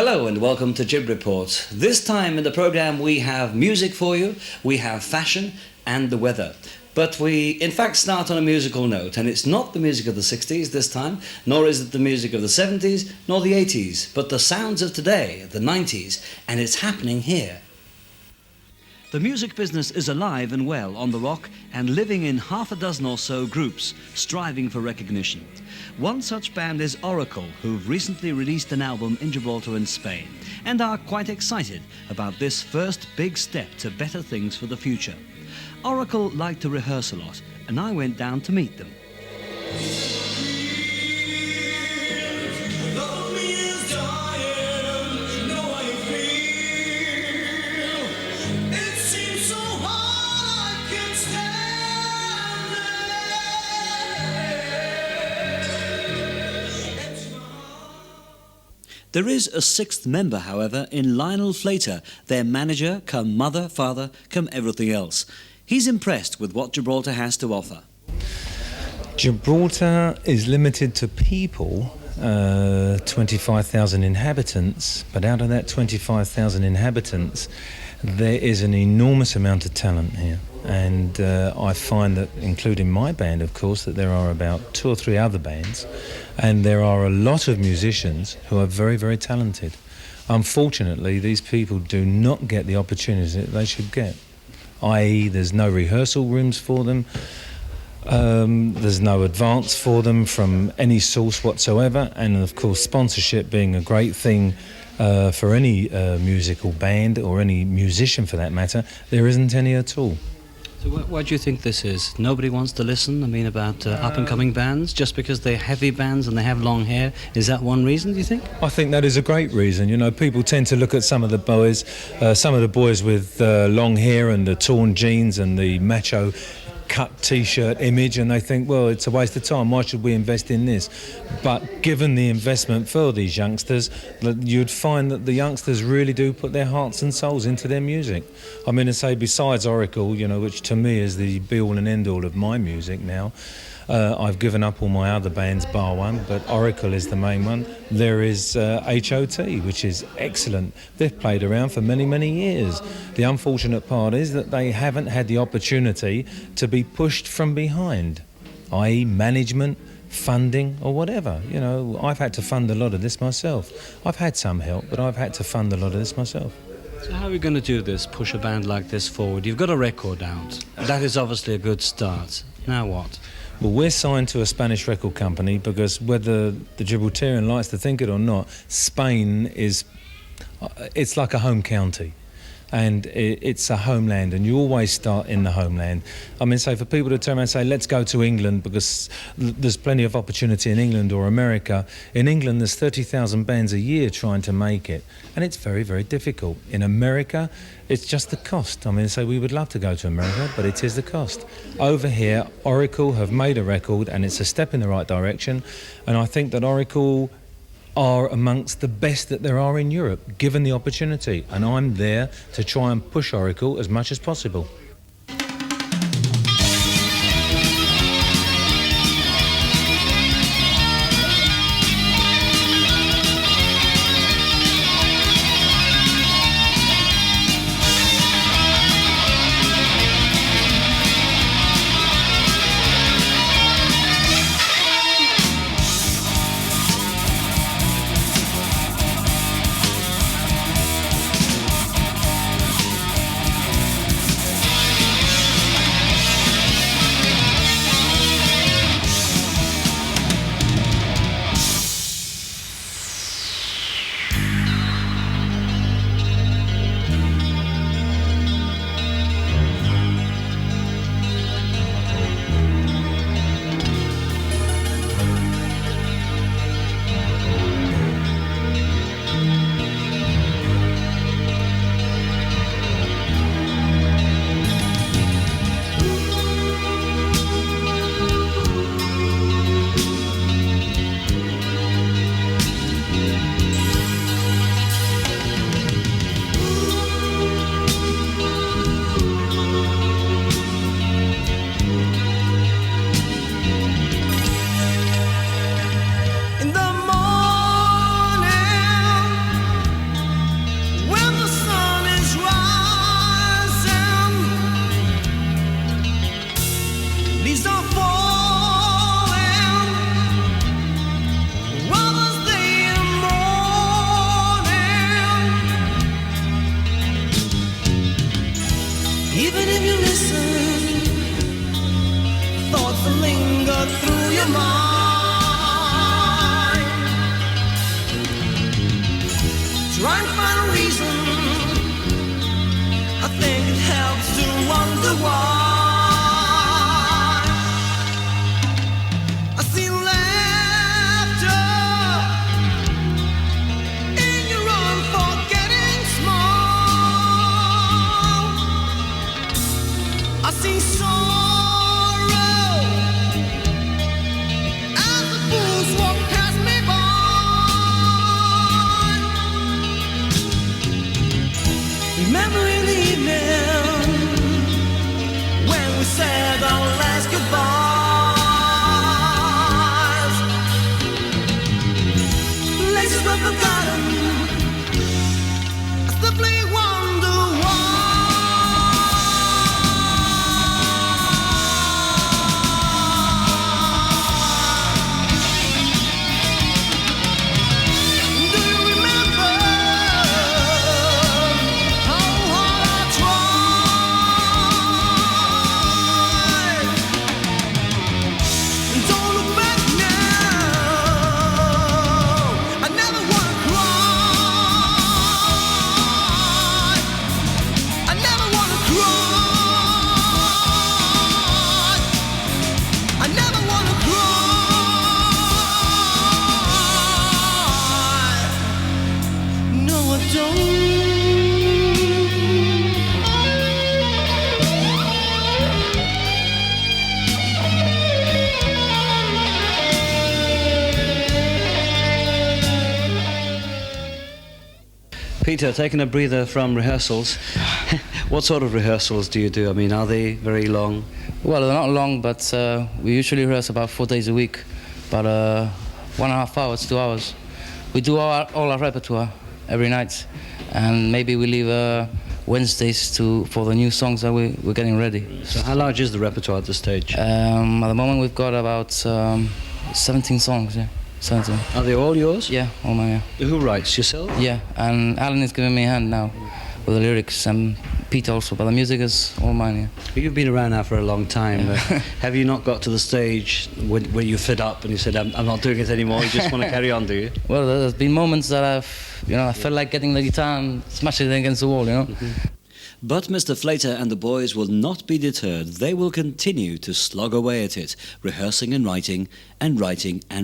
Hello and welcome to GibReport. This time in the program we have music for you, we have fashion and the weather. But we in fact start on a musical note, and it's not the music of the 60s this time, nor is it the music of the 70s, nor the 80s, but the sounds of today, the 90s, and it's happening here. The music business is alive and well on the rock and living in half a dozen or so groups, striving for recognition. One such band is Oracle, who've recently released an album in Gibraltar in Spain, and are quite excited about this first big step to better things for the future. Oracle like to rehearse a lot, and I went down to meet them. There is a sixth member, however, in Lionel Flater, their manager, come mother, father, come everything else. He's impressed with what Gibraltar has to offer. Gibraltar is limited to people, 25,000 inhabitants, but out of that 25,000 inhabitants, there is an enormous amount of talent here. And I find that, including my band, of course, that there are about 2 or 3 other bands, and there are a lot of musicians who are very, very talented. Unfortunately, these people do not get the opportunities that they should get, i.e. there's no rehearsal rooms for them, there's no advance for them from any source whatsoever, and of course sponsorship being a great thing for any musical band or any musician for that matter, there isn't any at all. So why do you think this is? Nobody wants to listen, about up-and-coming bands, just because they're heavy bands and they have long hair? Is that one reason, do you think? I think that is a great reason. You know, people tend to look at some of the boys with long hair and the torn jeans and the macho cut t-shirt image, and they think, well, it's a waste of time, why should we invest in this? But given the investment for these youngsters, you'd find that the youngsters really do put their hearts and souls into their music. I mean, to say, besides Oracle, which to me is the be-all and end-all of my music now, I've given up all my other bands bar one, but Oracle is the main one. There is HOT, which is excellent. They've played around for many, many years. The unfortunate part is that they haven't had the opportunity to be pushed from behind, i.e. management, funding or whatever. I've had to fund a lot of this myself. I've had some help, but I've had to fund a lot of this myself. So how are we going to do this, push a band like this forward? You've got a record out. That is obviously a good start. Now what? Well, we're signed to a Spanish record company because whether the Gibraltarian likes to think it or not, Spain it's like a home county. And it's a homeland, and you always start in the homeland. I mean, so for people to turn around and say, let's go to England because there's plenty of opportunity in England or America. In England, there's 30,000 bands a year trying to make it, and it's very, very difficult. In America, it's just the cost. I mean, so we would love to go to America, but it is the cost. Over here, Oracle have made a record, and it's a step in the right direction, and I think that Oracle are amongst the best that there are in Europe, given the opportunity, and I'm there to try and push Oracle as much as possible. if you listen, thoughts that linger through your mind. Try and find a reason. I think it helps to wonder why. I see laughter in your unforgetting smile. I see sorrow as the fools walk past me by. Remember in the evening when we said our last goodbyes. Places were forgotten. I simply wonder why. Do you remember how hard I tried? Don't look back now. I never wanna cry. I never wanna cry. I never wanna cry. No, I don't. Peter, taking a breather from rehearsals. What sort of rehearsals do you do? I mean, are they very long? Well, they're not long, but we usually rehearse about 4 days a week, about 1.5 hours, 2 hours. We do all our repertoire every night, and maybe we leave Wednesdays for the new songs that we're getting ready. So how large is the repertoire at this stage? At the moment, we've got about 17 songs, yeah, 17. Are they all yours? Yeah, all mine, Who writes? Yourself? yeah. Yeah, and Alan is giving me a hand now with the lyrics, and Pete also, but the music is all mine, yeah. You've been around now for a long time. Have you not got to the stage where you fed up and you said, I'm not doing it anymore, you just want to carry on, do you? Well, there's been moments that I felt like getting the guitar and smashing it against the wall, you know. But Mr. Flater and the boys will not be deterred. They will continue to slog away at it, rehearsing and writing and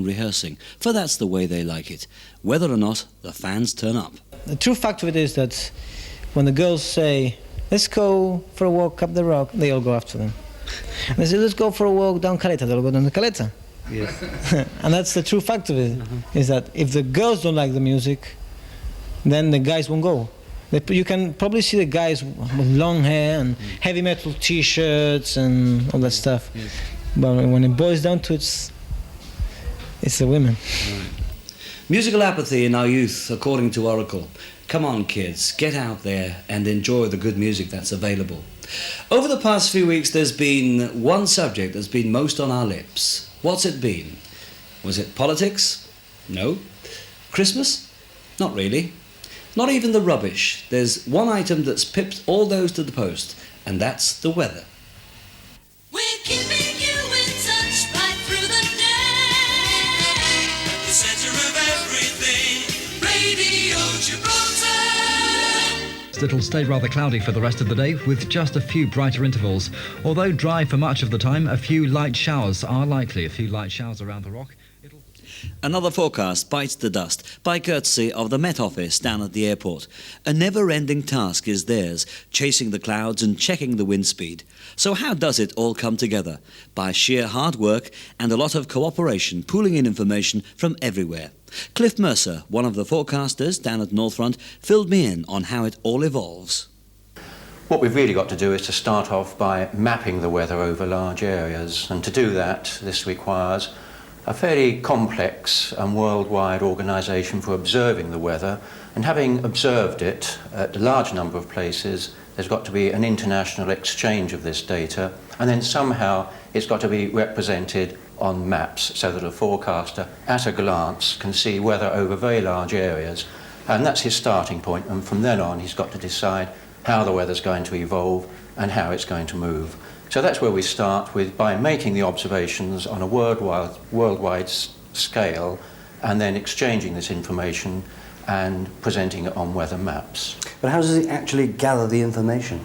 rehearsing, for that's the way they like it, whether or not the fans turn up. The true fact of it is that when the girls say, let's go for a walk up the rock, they all go after them. And they say, let's go for a walk down Caleta, they'll go down the Caleta. Yes. And that's the true fact of it, is that if the girls don't like the music, then the guys won't go. You can probably see the guys with long hair and heavy metal t-shirts and all that stuff. Yes. But when it boils down to it, it's the women. Musical apathy in our youth, according to Oracle. Come on, kids, get out there and enjoy the good music that's available. Over the past few weeks, there's been one subject that's been most on our lips. What's it been? Was it politics? No. Christmas? Not really. Not even the rubbish. There's one item that's pipped all those to the post, and that's the weather. We're keeping you in touch right through the day. The center of everything, Radio Gibraltar. It'll stay rather cloudy for the rest of the day, with just a few brighter intervals. Although dry for much of the time, a few light showers are likely. A few light showers around the rock. Another forecast bites the dust by courtesy of the Met Office down at the airport. A never-ending task is theirs, chasing the clouds and checking the wind speed. So how does it all come together? By sheer hard work and a lot of cooperation, pooling in information from everywhere. Cliff Mercer, one of the forecasters down at Northfront, filled me in on how it all evolves. What we've really got to do is to start off by mapping the weather over large areas, and to do that, this requires a fairly complex and worldwide organisation for observing the weather, and having observed it at a large number of places, there's got to be an international exchange of this data, and then somehow it's got to be represented on maps so that a forecaster at a glance can see weather over very large areas, and that's his starting point, and from then on he's got to decide how the weather's going to evolve and how it's going to move. So that's where we start with, by making the observations on a worldwide scale, and then exchanging this information and presenting it on weather maps. But how does it actually gather the information?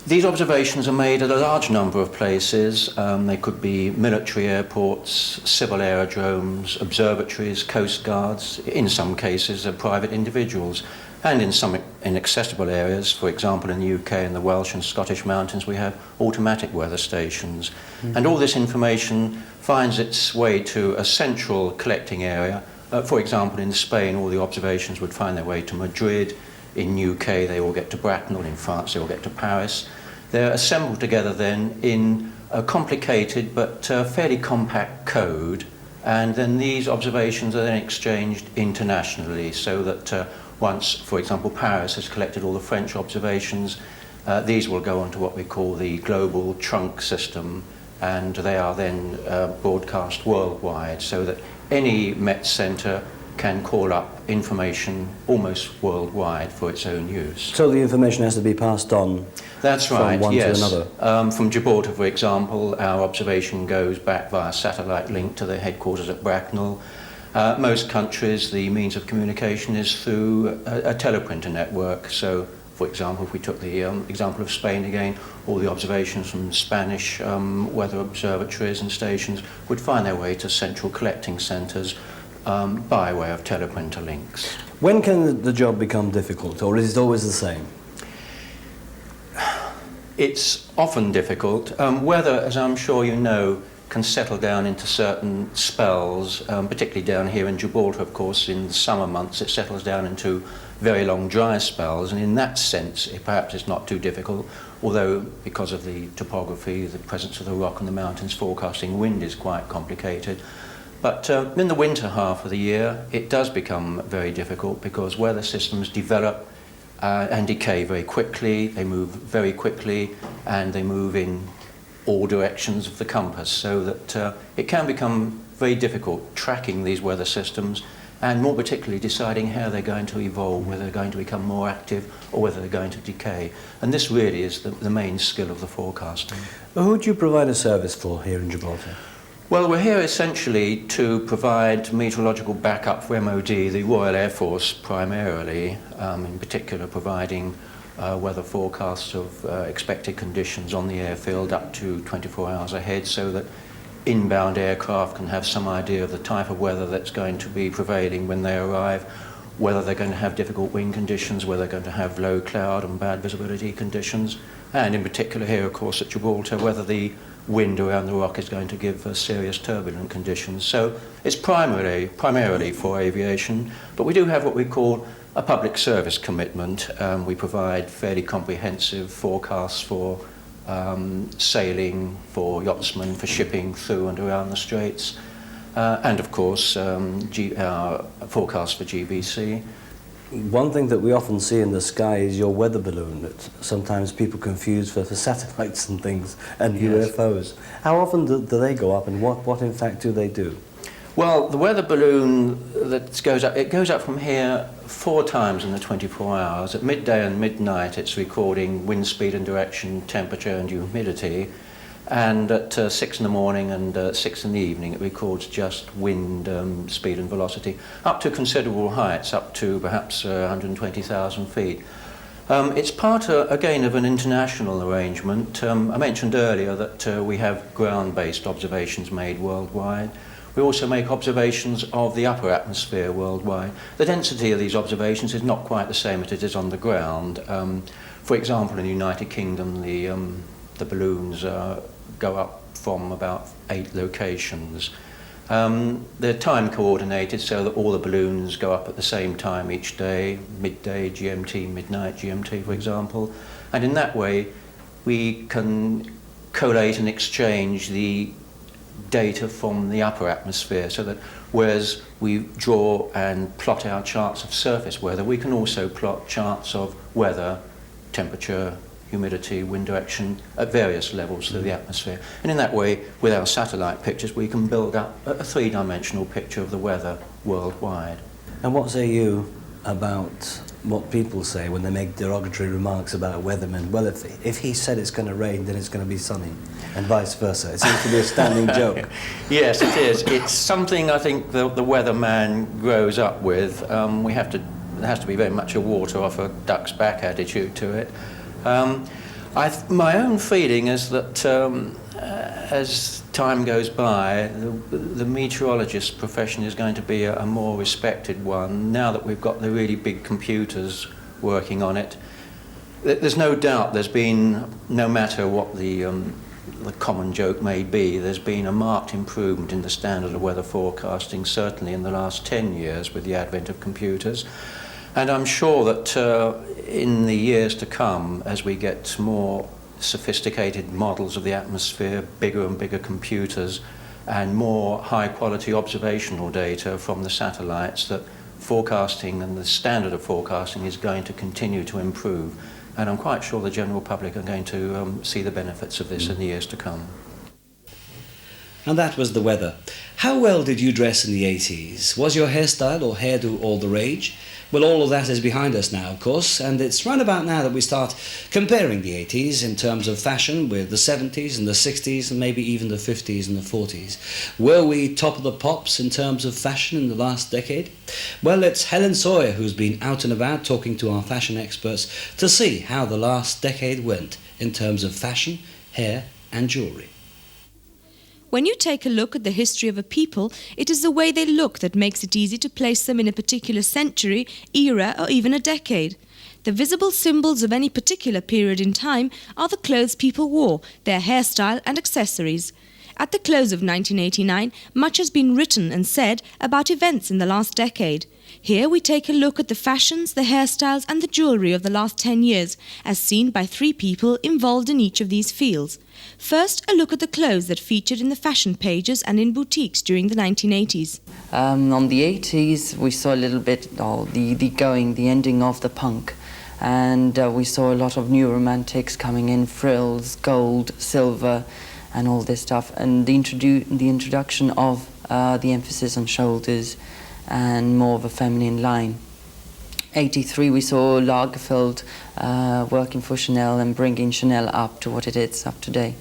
These observations are made at a large number of places. They could be military airports, civil aerodromes, observatories, coast guards. In some cases, they're private individuals. And in some inaccessible areas, for example in the UK and the Welsh and Scottish mountains, we have automatic weather stations. Mm-hmm. And all this information finds its way to a central collecting area. For example, in Spain, all the observations would find their way to Madrid. In UK, they all get to Bracknell. In France, they all get to Paris. They're assembled together then in a complicated but fairly compact code, and then these observations are then exchanged internationally, so that once, for example, Paris has collected all the French observations, these will go on to what we call the global trunk system, and they are then broadcast worldwide, so that any Met Centre can call up information almost worldwide for its own use. So the information has to be passed on. That's right, from one yes. to another. From Gibraltar, for example, our observation goes back via satellite link to the headquarters at Bracknell. Most countries, the means of communication is through a teleprinter network. So, for example, if we took the example of Spain again, all the observations from Spanish weather observatories and stations would find their way to central collecting centres by way of teleprinter links. When can the job become difficult, or is it always the same? It's often difficult. Weather, as I'm sure you know, can settle down into certain spells, particularly down here in Gibraltar, of course. In the summer months it settles down into very long dry spells, and in that sense perhaps it's not too difficult, although because of the topography, the presence of the rock and the mountains, forecasting wind is quite complicated. But in the winter half of the year it does become very difficult, because weather systems develop and decay very quickly, they move very quickly, and they move in all directions of the compass, so that it can become very difficult tracking these weather systems, and more particularly deciding how they're going to evolve, whether they're going to become more active or whether they're going to decay. And this really is the main skill of the forecasting. Who do you provide a service for here in Gibraltar? Well, we're here essentially to provide meteorological backup for MOD, the Royal Air Force primarily, in particular providing weather forecasts of expected conditions on the airfield up to 24 hours ahead, so that inbound aircraft can have some idea of the type of weather that's going to be prevailing when they arrive, whether they're going to have difficult wind conditions, whether they're going to have low cloud and bad visibility conditions, and in particular here, of course, at Gibraltar, whether the wind around the rock is going to give serious turbulent conditions. So it's primarily for aviation, but we do have what we call a public service commitment. We provide fairly comprehensive forecasts for sailing, for yachtsmen, for shipping through and around the straits, and of course our forecast for GBC. One thing that we often see in the sky is your weather balloon that sometimes people confuse for satellites and things and Yes. UFOs. How often do they go up, and what in fact do they do? Well, the weather balloon that goes up from here 4 times in the 24 hours. At midday and midnight it's recording wind speed and direction, temperature and humidity, and at 6 in the morning and 6 in the evening it records just wind speed and velocity, up to considerable heights, up to perhaps 120,000 feet. It's part, again, of an international arrangement. I mentioned earlier that we have ground-based observations made worldwide. We also make observations of the upper atmosphere worldwide. The density of these observations is not quite the same as it is on the ground. For example, in the United Kingdom, the balloons go up from about 8 locations. They're time coordinated so that all the balloons go up at the same time each day, midday GMT, midnight GMT, for example. And in that way, we can collate and exchange the data from the upper atmosphere, so that whereas we draw and plot our charts of surface weather, we can also plot charts of weather, temperature, humidity, wind direction at various levels through the atmosphere. And in that way, with our satellite pictures, we can build up a 3-dimensional picture of the weather worldwide. And what say you about what people say when they make derogatory remarks about weathermen. Well, if he said it's going to rain, then it's going to be sunny, and vice versa. It seems to be a standing joke. Yes, it is. It's something I think the weatherman grows up with. There has to be very much a water off a duck's back attitude to it. My own feeling is that as time goes by, the meteorologist profession is going to be a more respected one now that we've got the really big computers working on it. There's no doubt there's been, no matter what the common joke may be, there's been a marked improvement in the standard of weather forecasting, certainly in the last 10 years with the advent of computers. And I'm sure that in the years to come, as we get more sophisticated models of the atmosphere, bigger and bigger computers, and more high-quality observational data from the satellites, that forecasting and the standard of forecasting is going to continue to improve. And I'm quite sure the general public are going to see the benefits of this in the years to come. And that was the weather. How well did you dress in the 80s? Was your hairstyle or hairdo all the rage? Well, all of that is behind us now, of course, and it's right about now that we start comparing the 80s in terms of fashion with the 70s and the 60s and maybe even the 50s and the 40s. Were we top of the pops in terms of fashion in the last decade? Well, it's Helen Sawyer who's been out and about talking to our fashion experts to see how the last decade went in terms of fashion, hair and jewellery. When you take a look at the history of a people, it is the way they look that makes it easy to place them in a particular century, era, or even a decade. The visible symbols of any particular period in time are the clothes people wore, their hairstyle and accessories. At the close of 1989, much has been written and said about events in the last decade. Here we take a look at the fashions, the hairstyles and the jewellery of the last 10 years, as seen by 3 people involved in each of these fields. First, a look at the clothes that featured in the fashion pages and in boutiques during the 1980s. On the 80s, we saw a little bit the ending of the punk. And we saw a lot of new romantics coming in, frills, gold, silver, and all this stuff. And the introduction of the emphasis on shoulders and more of a feminine line. 83, we saw Lagerfeld working for Chanel and bringing Chanel up to what it is up today.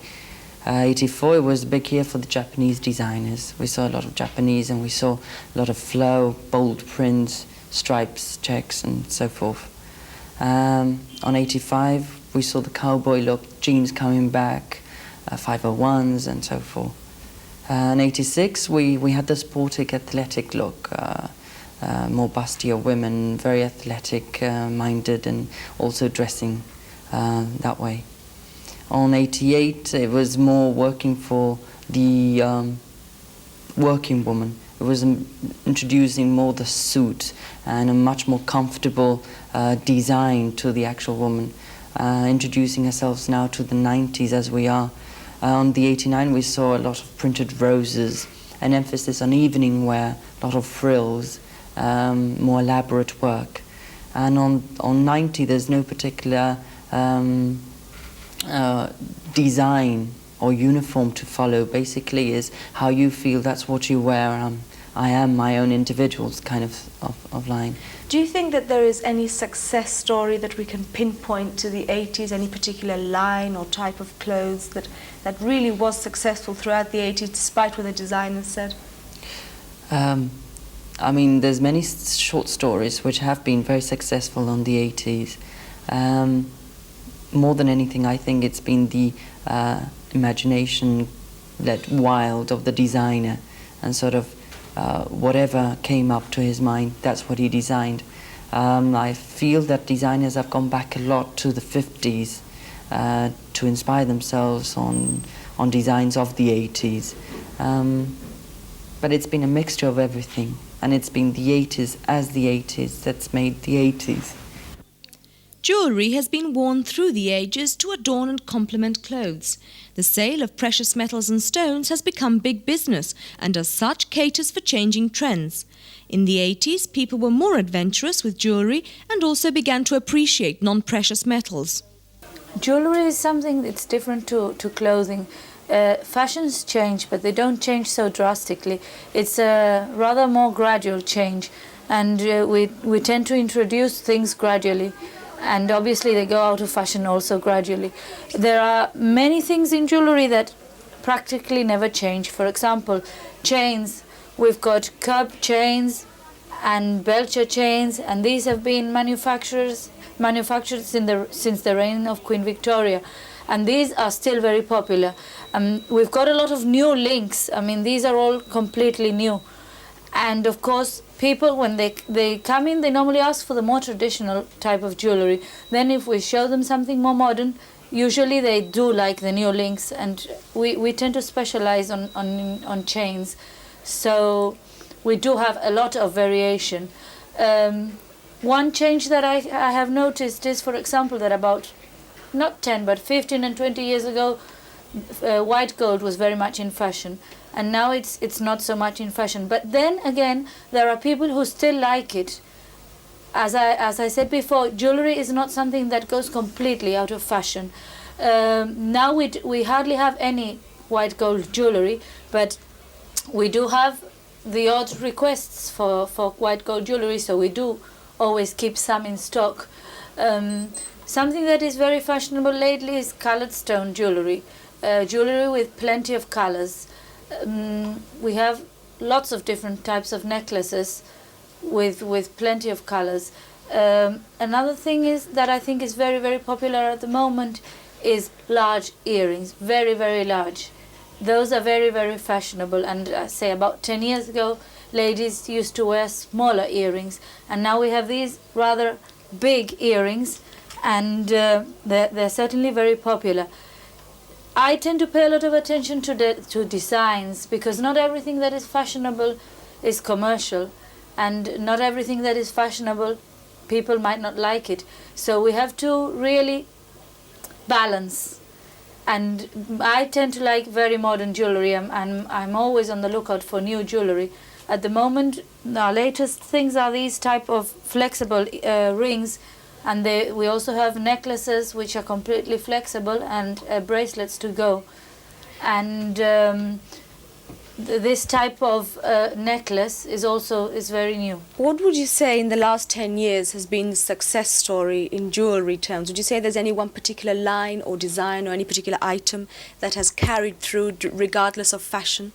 84 was a big year for the Japanese designers. We saw a lot of Japanese and we saw a lot of flow, bold prints, stripes, checks and so forth. On 85, we saw the cowboy look, jeans coming back, 501s and so forth. In 86, we had the sportic, athletic look, more bustier women, very athletic-minded and also dressing that way. On 88, it was more working for the working woman. It was introducing more the suit and a much more comfortable design to the actual woman, introducing ourselves now to the 90s as we are. On the 89, we saw a lot of printed roses, an emphasis on evening wear, a lot of frills, more elaborate work. And on 90, there's no particular design or uniform to follow. Basically is how you feel, that's what you wear. I am my own individual kind of line. Do you think that there is any success story that we can pinpoint to the 80s, any particular line or type of clothes that really was successful throughout the 80s despite what the designers said? I mean, there's many short stories which have been very successful on the 80s. More than anything, I think it's been the imagination let wild of the designer and sort of whatever came up to his mind, that's what he designed. I feel that designers have gone back a lot to the 50s to inspire themselves on designs of the 80s. But it's been a mixture of everything, and it's been the 80s as the 80s that's made the 80s. Jewellery has been worn through the ages to adorn and complement clothes. The sale of precious metals and stones has become big business and as such caters for changing trends. In the 80s, people were more adventurous with jewellery and also began to appreciate non-precious metals. Jewellery is something that's different to clothing. Fashions change, but they don't change so drastically. It's a rather more gradual change. and we tend to introduce things gradually, and obviously they go out of fashion also gradually. There are many things in jewellery that practically never change. For example, chains. We've got curb chains and Belcher chains, and these have been manufactured since the reign of Queen Victoria, and these are still very popular. We've got a lot of new links. I mean, these are all completely new. And of course, people, when they come in, they normally ask for the more traditional type of jewellery. Then if we show them something more modern, usually they do like the new links, and we tend to specialize on chains. So we do have a lot of variation. One change that I have noticed is, for example, that about not 10 but 15 and 20 years ago, white gold was very much in fashion, and now it's not so much in fashion. But then again, there are people who still like it. As I said before, jewellery is not something that goes completely out of fashion. Now we hardly have any white gold jewellery, but we do have the odd requests for white gold jewellery, so we do always keep some in stock. Something that is very fashionable lately is coloured stone jewellery, jewellery with plenty of colours. We have lots of different types of necklaces with plenty of colours. Another thing is that I think is very, very popular at the moment is large earrings, very, very large. Those are very, very fashionable, and say about 10 years ago, ladies used to wear smaller earrings, and now we have these rather big earrings, and they're certainly very popular. I tend to pay a lot of attention to designs, because not everything that is fashionable is commercial, and not everything that is fashionable, people might not like it. So we have to really balance. And I tend to like very modern jewellery. I'm always on the lookout for new jewellery. At the moment, our latest things are these type of flexible rings, and we also have necklaces which are completely flexible, and bracelets to go. And this type of necklace is very new. What would you say in the last 10 years has been the success story in jewellery terms? Would you say there's any one particular line or design or any particular item that has carried through regardless of fashion?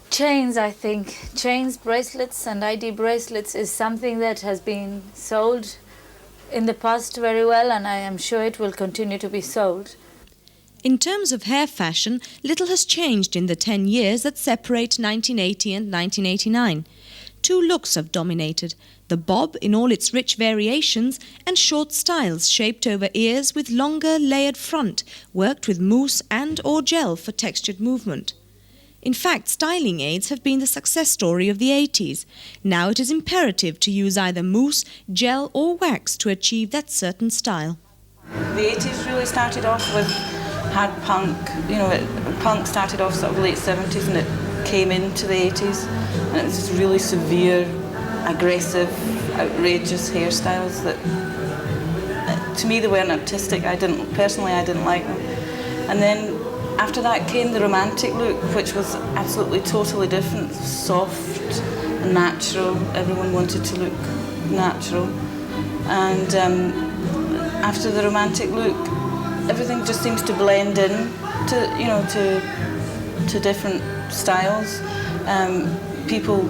Chains, I think. Chains, bracelets and ID bracelets is something that has been sold in the past very well, and I am sure it will continue to be sold. In terms of hair fashion, little has changed in the 10 years that separate 1980 and 1989. Two looks have dominated, the bob in all its rich variations and short styles shaped over ears with longer layered front, worked with mousse and or gel for textured movement. In fact, styling aids have been the success story of the 80s. Now it is imperative to use either mousse, gel or wax to achieve that certain style. The 80s really started off with hard punk. Punk started off sort of late 70s and it came into the 80s, and it was just really severe, aggressive, outrageous hairstyles that to me they weren't artistic. I didn't like them. And then after that came the romantic look, which was absolutely totally different, soft and natural. Everyone wanted to look natural. And after the romantic look, everything just seems to blend in to different styles. People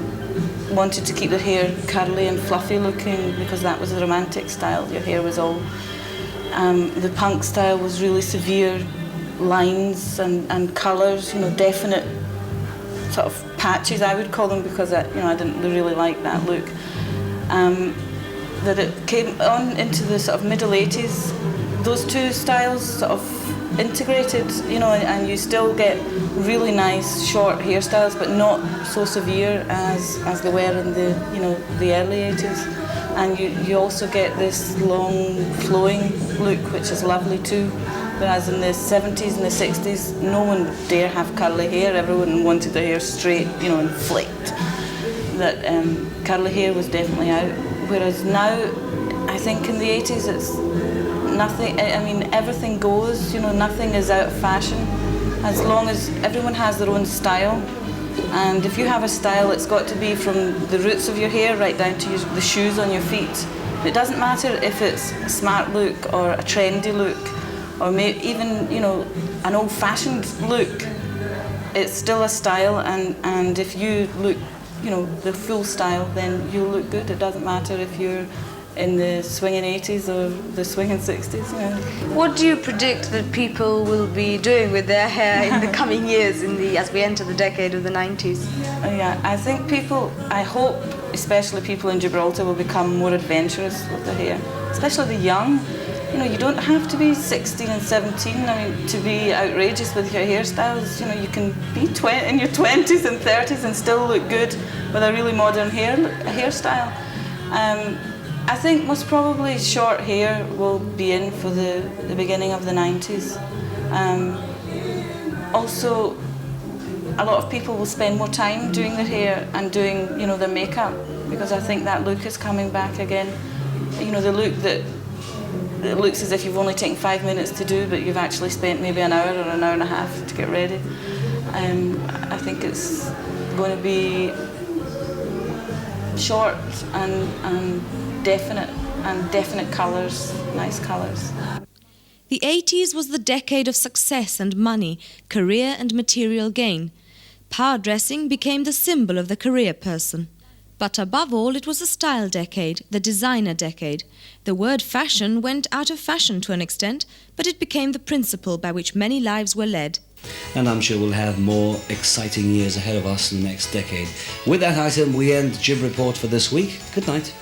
wanted to keep their hair curly and fluffy looking because that was the romantic style. Your hair was all. The punk style was really severe lines and colours, definite sort of patches, I would call them, because I didn't really like that look. That it came on into the sort of middle 80s. Those two styles sort of integrated, and you still get really nice short hairstyles, but not so severe as they were in the early 80s. And you also get this long flowing look, which is lovely too. Whereas in the 70s and the 60s, no one would dare have curly hair. Everyone wanted their hair straight, and flicked. That curly hair was definitely out. Whereas now, I think in the 80s, it's nothing. Everything goes. Nothing is out of fashion. As long as everyone has their own style, And if you have a style, it's got to be from the roots of your hair right down to the shoes on your feet. It doesn't matter if it's a smart look or a trendy look, or even, you know, an old-fashioned look. It's still a style, and if you look, you know, the full style, then you'll look good. It doesn't matter if you're in the swinging 80s or the swinging 60s. You know. What do you predict that people will be doing with their hair in the coming years, as we enter the decade of the 90s? Yeah, I think people, I hope, especially people in Gibraltar, will become more adventurous with their hair, especially the young. You know, you don't have to be 16 and 17, I mean, to be outrageous with your hairstyles. You know, you can be in your 20s and 30s and still look good with a really modern hairstyle. I think most probably short hair will be in for the beginning of the 90s. Also, a lot of people will spend more time doing their hair and doing, you know, their makeup, because I think that look is coming back again. You know, the look that it looks as if you've only taken 5 minutes to do, but you've actually spent maybe an hour or an hour and a half to get ready. I think it's going to be short and definite colours, nice colours. The 80s was the decade of success and money, career and material gain. Power dressing became the symbol of the career person. But above all, it was a style decade, the designer decade. The word fashion went out of fashion to an extent, but it became the principle by which many lives were led. And I'm sure we'll have more exciting years ahead of us in the next decade. With that item, we end GibReport for this week. Good night.